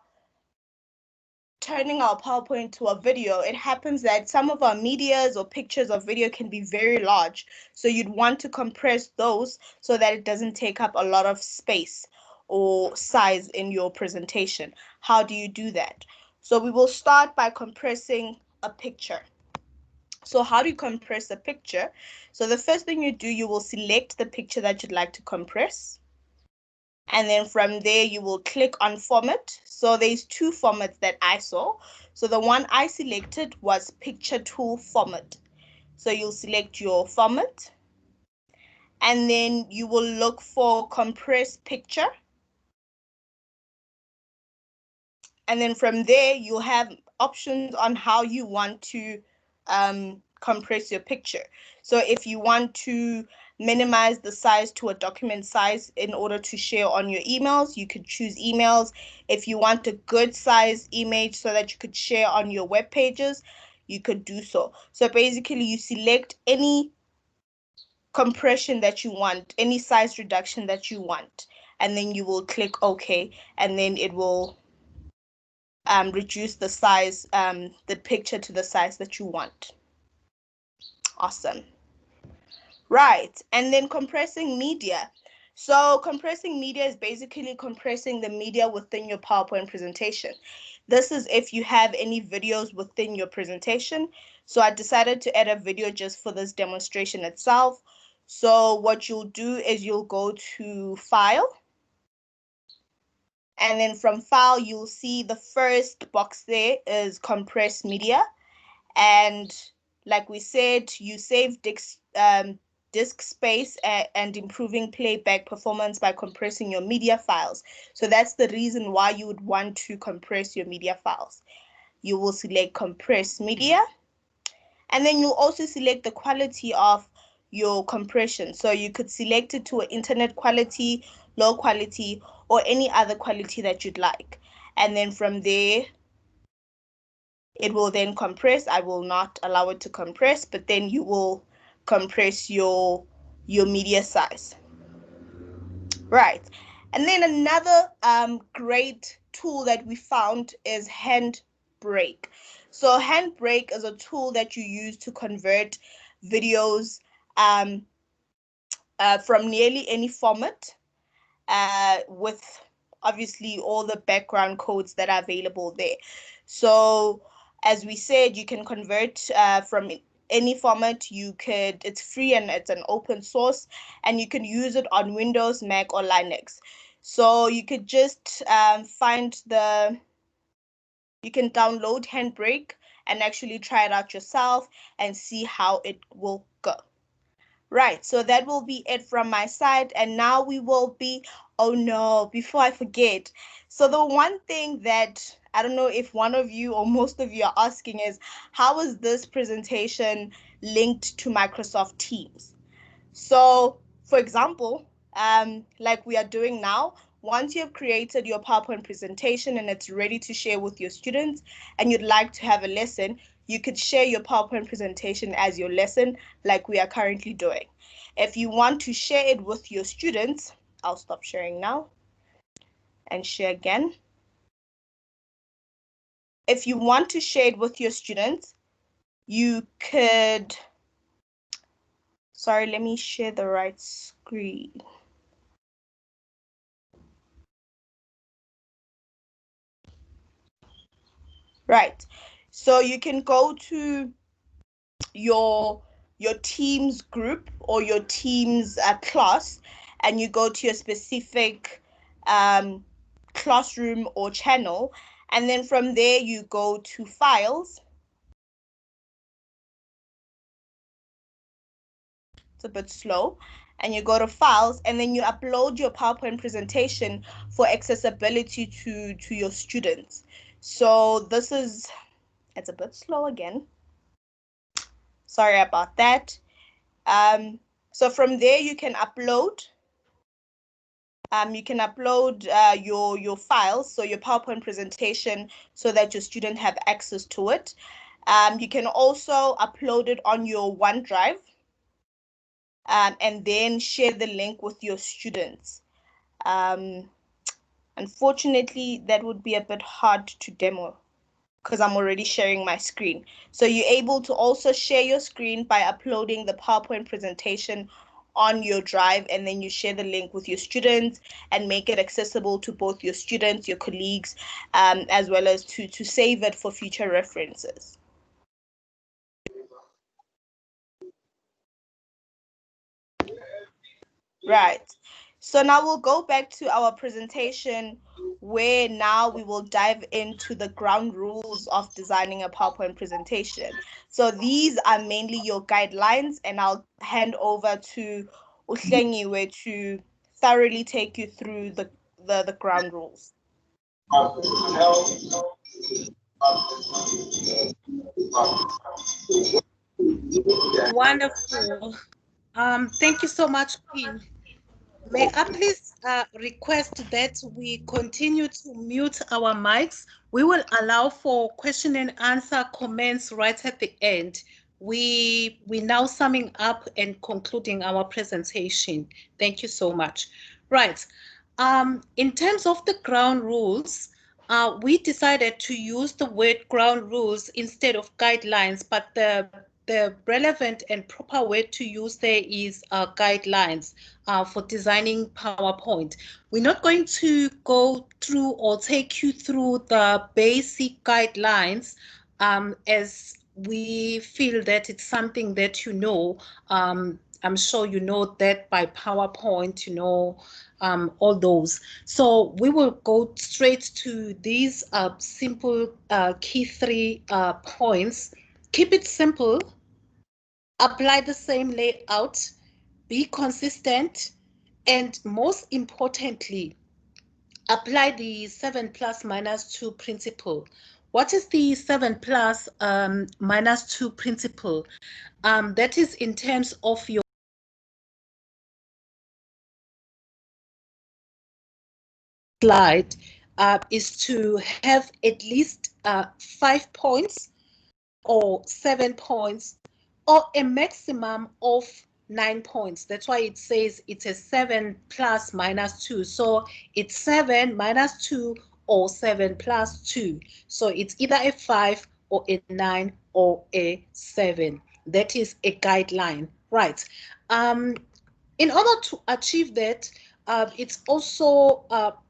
turning our PowerPoint to a video, it happens that some of our medias or pictures or video can be very large. So you'd want to compress those so that it doesn't take up a lot of space or size in your presentation. How do you do that? So we will start by compressing a picture. So how do you compress a picture? So the first thing you do, you will select the picture that you'd like to compress. And then from there, you will click on format. So there's two formats that I saw. So the one I selected was picture tool format. So you'll select your format. And then you will look for compress picture. And then from there, you'll have options on how you want to compress your picture. So if you want to minimize the size to a document size in order to share on your emails, you could choose emails. If you want a good size image so that you could share on your web pages, you could do so. So basically you select any compression that you want, any size reduction that you want, and then you will click OK, and then it will reduce the size, the picture to the size that you want. Awesome. Right, and then compressing media. So compressing media is basically compressing the media within your PowerPoint presentation. This is if you have any videos within your presentation. So I decided to add a video just for this demonstration itself. So what you'll do is you'll go to File. And then from File, you'll see the first box there is Compress Media. And like we said, you save disk space and improving playback performance by compressing your media files. So that's the reason why you would want to compress your media files. You will select Compress Media. And then you'll also select the quality of your compression. So you could select it to an internet quality, low quality, or any other quality that you'd like. And then from there, it will then compress. I will not allow it to compress, but then you will compress your media size. Right. And then another great tool that we found is Handbrake. So Handbrake is a tool that you use to convert videos from nearly any format with obviously all the background codes that are available there. So as we said, you can convert from any format. You could, it's free and it's an open source, and you can use it on Windows, Mac, or Linux. So you could just you can download Handbrake and actually try it out yourself and see how it will go. Right, so that will be it from my side. And now we will be, oh no, before I forget. So the one thing that I don't know if one of you or most of you are asking is, how is this presentation linked to Microsoft Teams? So for example, like we are doing now, once you have created your PowerPoint presentation and it's ready to share with your students and you'd like to have a lesson, you could share your PowerPoint presentation as your lesson like we are currently doing. If you want to share it with your students, I'll stop sharing now and share again. If you want to share it with your students, you could, sorry, let me share the right screen. Right. So you can go to your team's group or your team's class, and you go to your specific classroom or channel, and then from there you go to files. It's a bit slow. And you go to files, and then you upload your PowerPoint presentation for accessibility to your students. So it's a bit slow again. Sorry about that. So from there you can upload your files, so your PowerPoint presentation, so that your student have access to it. You can also upload it on your OneDrive, and then share the link with your students. Unfortunately, that would be a bit hard to demo because I'm already sharing my screen. So you're able to also share your screen by uploading the PowerPoint presentation on your drive, and then you share the link with your students and make it accessible to both your students, your colleagues, as well as to save it for future references. Right. So now we'll go back to our presentation, where now we will dive into the ground rules of designing a PowerPoint presentation. So these are mainly your guidelines, and I'll hand over to Uhlengiwe to thoroughly take you through the ground rules. Wonderful. Thank you so much, Queen. May I please request that we continue to mute our mics? We will allow for question and answer comments right at the end. We now summing up and concluding our presentation. Thank you so much. Right. In terms of the ground rules, we decided to use the word ground rules instead of guidelines, but the relevant and proper word to use there is guidelines for designing PowerPoint. We're not going to go through or take you through the basic guidelines as we feel that it's something that you know. I'm sure you know that by PowerPoint, you know, all those. So we will go straight to these simple key 3 points. Keep it simple, apply the same layout, be consistent, and most importantly, apply the 7 plus minus 2 principle. What is the 7 plus minus 2 principle? That is in terms of your slide, is to have at least 5 points or 7 points or a maximum of 9 points. That's why it says it's a 7 plus minus 2. So it's 7 minus 2 or 7 plus 2. So it's either a 5 or a 9 or a 7. That is a guideline, right? In order to achieve that, it's also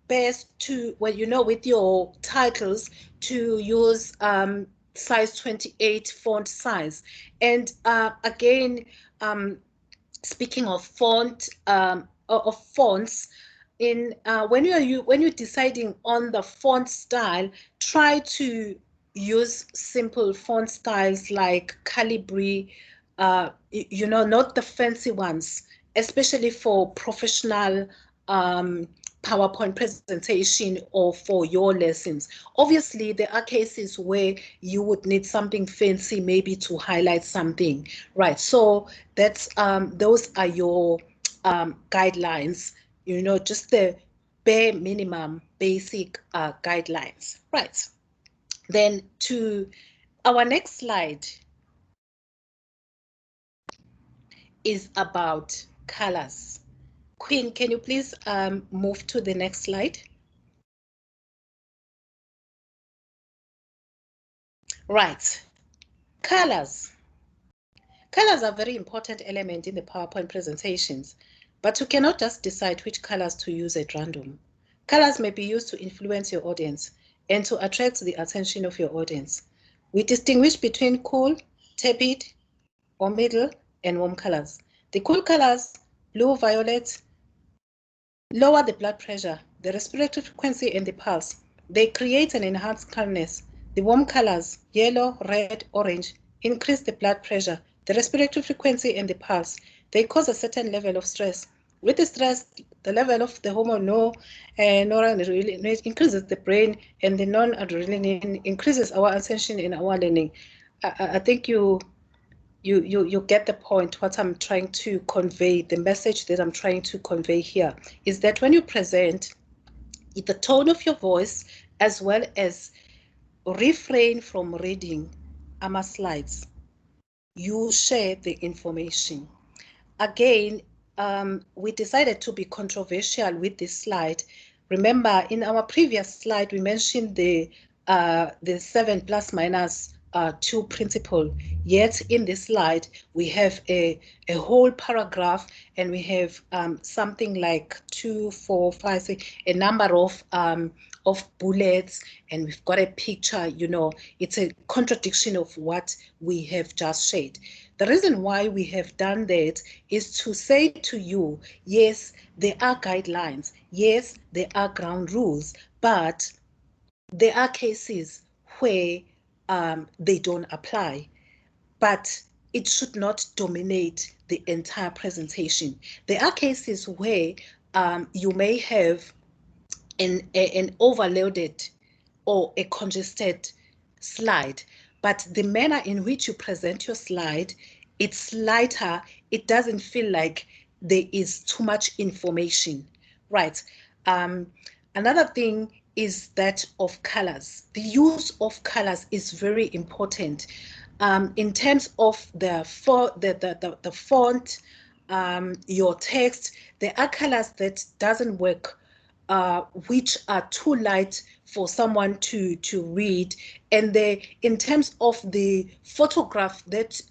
best to, well, you know, with your titles, to use size 28 font size. And again, speaking of font, of fonts, when you're deciding on the font style, try to use simple font styles like Calibri, you know, not the fancy ones, especially for professional PowerPoint presentation or for your lessons. Obviously, there are cases where you would need something fancy, maybe to highlight something, right? So that's those are your guidelines, you know, just the bare minimum basic guidelines, right? Then to our next slide is about colors. Queen, can you please move to the next slide? Right, colors. Colors are a very important element in the PowerPoint presentations, but you cannot just decide which colors to use at random. Colors may be used to influence your audience, and to attract the attention of your audience. We distinguish between cool, tepid, or middle, and warm colors. The cool colors, blue, violet, lower the blood pressure, the respiratory frequency, and the pulse. They create an enhanced calmness. The warm colors, yellow, red, orange, increase the blood pressure, the respiratory frequency, and the pulse. They cause a certain level of stress. With the stress, the level of the hormone noradrenaline increases the brain, and the non-adrenaline increases our attention and our learning. I think you get the point. What I'm trying to convey, the message that I'm trying to convey here is that when you present, the tone of your voice, as well as refrain from reading AMA slides, you share the information. Again, we decided to be controversial with this slide. Remember, in our previous slide, we mentioned the 7 plus minus 2 principle. Yet in this slide, we have a whole paragraph, and we have something like 2, 4, 5, 6, a number of bullets, and we've got a picture. You know, it's a contradiction of what we have just shared. The reason why we have done that is to say to you, yes, there are guidelines, yes, there are ground rules, but there are cases where they don't apply. But it should not dominate the entire presentation. There are cases where you may have an overloaded or a congested slide, but the manner in which you present your slide, it's lighter. It doesn't feel like there is too much information, right? Another thing is that of colors. The use of colors is very important. In terms of the font, your text, there are colors that doesn't work, which are too light for someone to read. And in terms of the photograph that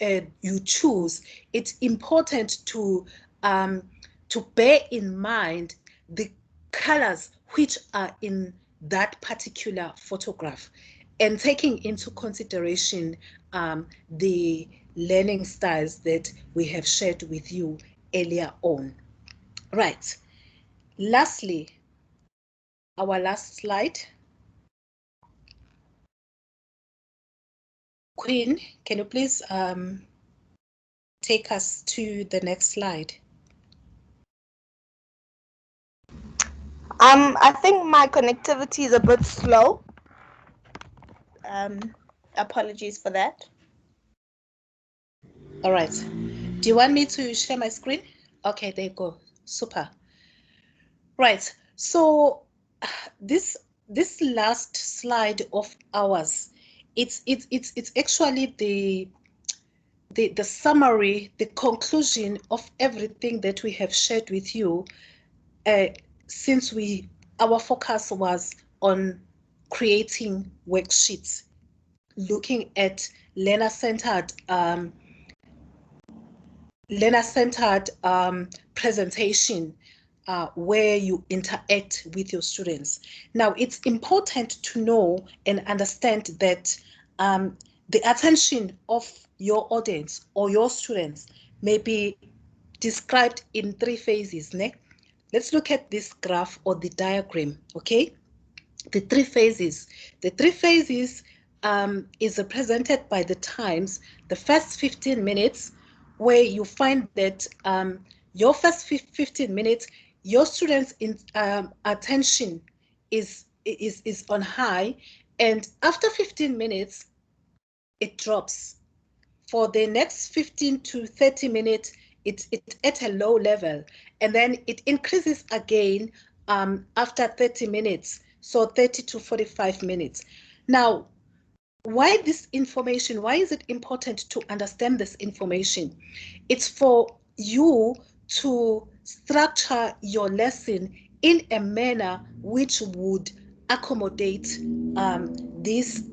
you choose, it's important to bear in mind the colors which are in that particular photograph, and taking into consideration the learning styles that we have shared with you earlier on. Right. Lastly, our last slide. Queen, can you please take us to the next slide? I think my connectivity is a bit slow. Apologies for that. All right. Do you want me to share my screen? Okay, there you go. Super. Right. So this last slide of ours, it's actually the summary, the conclusion of everything that we have shared with you, since our focus was on creating worksheets, looking at learner-centered presentation, where you interact with your students. Now, it's important to know and understand that the attention of your audience or your students may be described in 3 phases. Let's look at this graph or the diagram, okay? The 3 phases. The 3 phases is represented by the times. The first 15 minutes, where you find that your first 15 minutes, your students' attention is on high, and after 15 minutes, it drops. For the next 15 to 30 minutes, it's at a low level, and then it increases again after 30 minutes, so 30 to 45 minutes. Now, why this information? Why is it important to understand this information? It's for you to structure your lesson in a manner which would accommodate this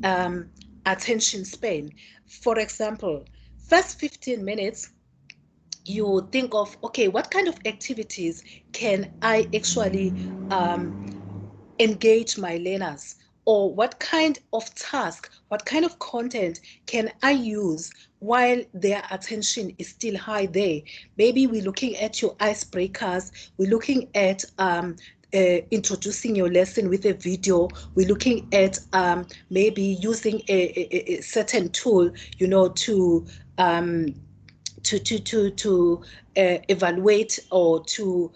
attention span. For example, first 15 minutes, you think of, okay, what kind of activities can I actually engage my learners? or what kind of task, what kind of content can I use while their attention is still high there? Maybe we're looking at your icebreakers, we're looking at introducing your lesson with a video, we're looking at maybe using a certain tool, you know, to evaluate or to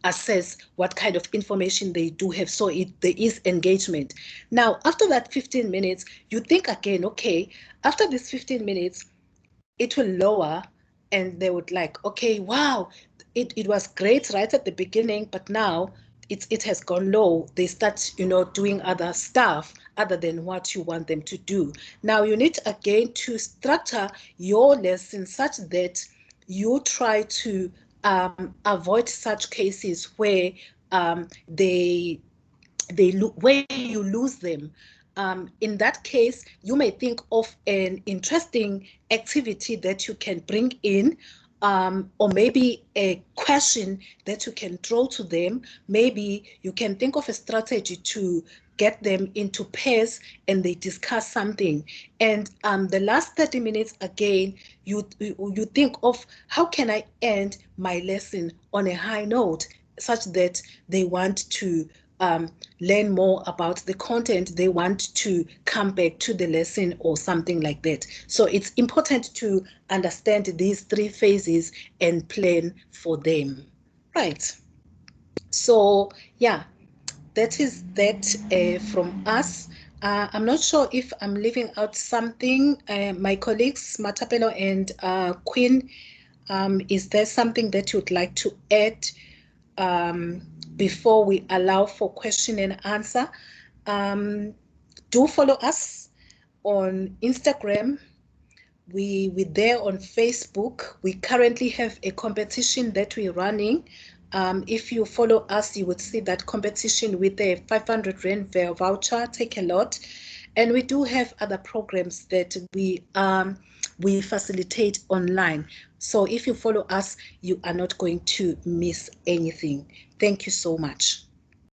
assess what kind of information they do have. So there is engagement. Now, after that 15 minutes, you think again, okay, after this 15 minutes, it will lower, and they would like, okay, wow, it was great right at the beginning, but now it has gone low. They start, you know, doing other stuff other than what you want them to do. Now you need again to structure your lesson such that you try to avoid such cases where where you lose them. In that case, you may think of an interesting activity that you can bring in, or maybe a question that you can throw to them. Maybe you can think of a strategy to get them into pairs and they discuss something. And the last 30 minutes, again, you think of how can I end my lesson on a high note such that they want to learn more about the content, they want to come back to the lesson or something like that. So it's important to understand these three phases and plan for them. Right. So yeah, that is that from us. I'm not sure if I'm leaving out something. My colleagues, Matapelo and Quinn, is there something that you'd like to add before we allow for question and answer? Do follow us on Instagram. We're there on Facebook. We currently have a competition that we're running. If you follow us, you would see that competition with a 500 Rand voucher, Take a Lot. And we do have other programs that we facilitate online. So if you follow us, you are not going to miss anything. Thank you so much.